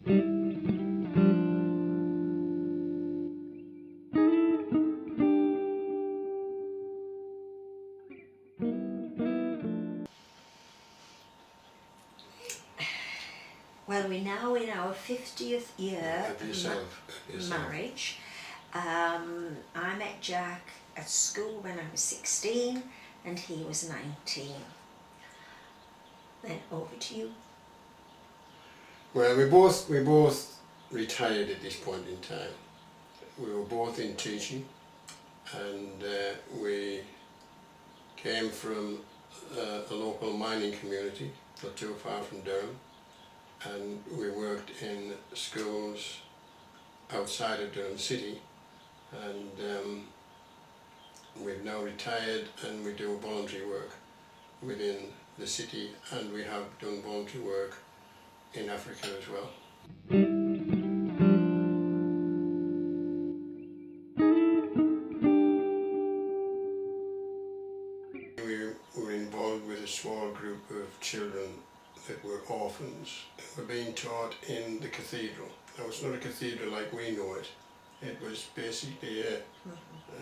Well, we're now in our 50th year of marriage. I met Jack at school when I was 16 and he was 19. Then over to you. Well, we both retired at this point in time. We were both in teaching, and we came from a local mining community not too far from Durham, and we worked in schools outside of Durham City, and we've now retired and we do voluntary work within the city, and we have done voluntary work in Africa as well. We were involved with a small group of children that were orphans who were being taught in the cathedral. Now, it's not a cathedral like we know it. It was basically I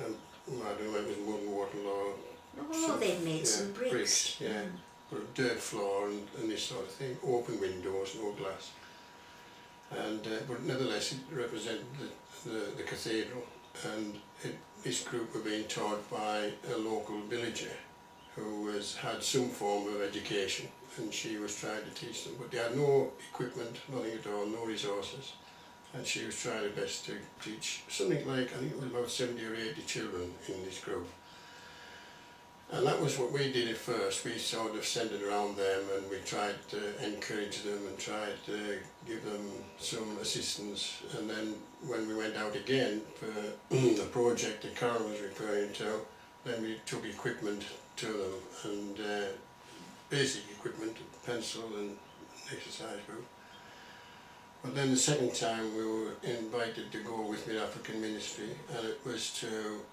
don't know, it was mud and water or they made some bricks. Yeah. But a dirt floor and this sort of thing, open windows, no glass. And but nevertheless it represented the cathedral, and this group were being taught by a local villager who had some form of education, and she was trying to teach them, but they had no equipment, nothing at all, no resources, and she was trying her best to teach something like, I think it was about 70 or 80 children in this group. And that was what we did at first. We sort of centred around them and we tried to encourage them and tried to give them some assistance. And then when we went out again for the project that Karen was referring to, then we took equipment to them, and basic equipment, pencil and exercise book. But then the second time we were invited to go with Mid-African Ministry, and it was to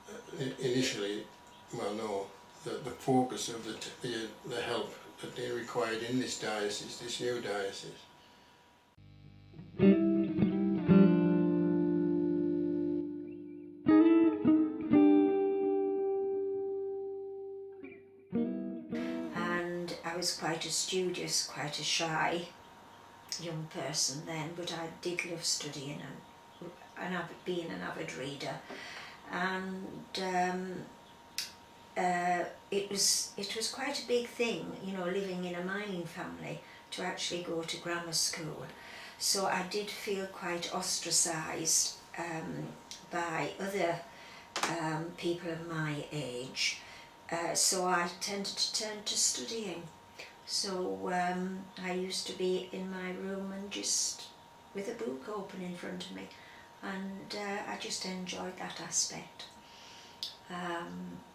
initially, well no, the focus of the help that they required in this diocese, this new diocese. And I was quite a studious, quite a shy young person then, but I did love studying and being an avid reader. And it was quite a big thing, you know, living in a mining family, to actually go to grammar school. So I did feel quite ostracised by other people of my age. So I tended to turn to studying. So I used to be in my room and just with a book open in front of me, and I just enjoyed that aspect.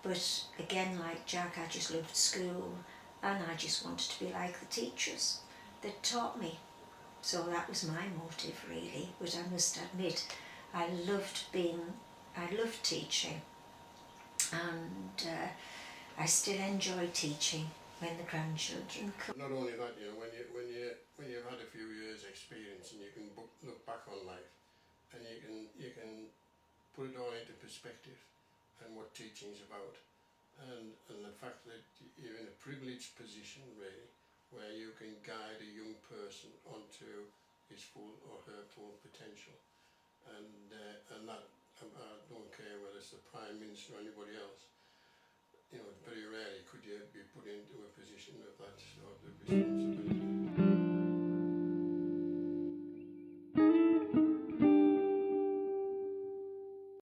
But again, like Jack, I just loved school, and I just wanted to be like the teachers that taught me. So that was my motive really, but I must admit I loved teaching, and I still enjoy teaching when the grandchildren come. Not only that, you know, when you've had a few years experience and you can look back on life, and you can put it all into perspective and what teaching's about, and the fact that you're in a privileged position really, where you can guide a young person onto his full or her full potential, and that I don't care whether it's the Prime Minister or anybody else.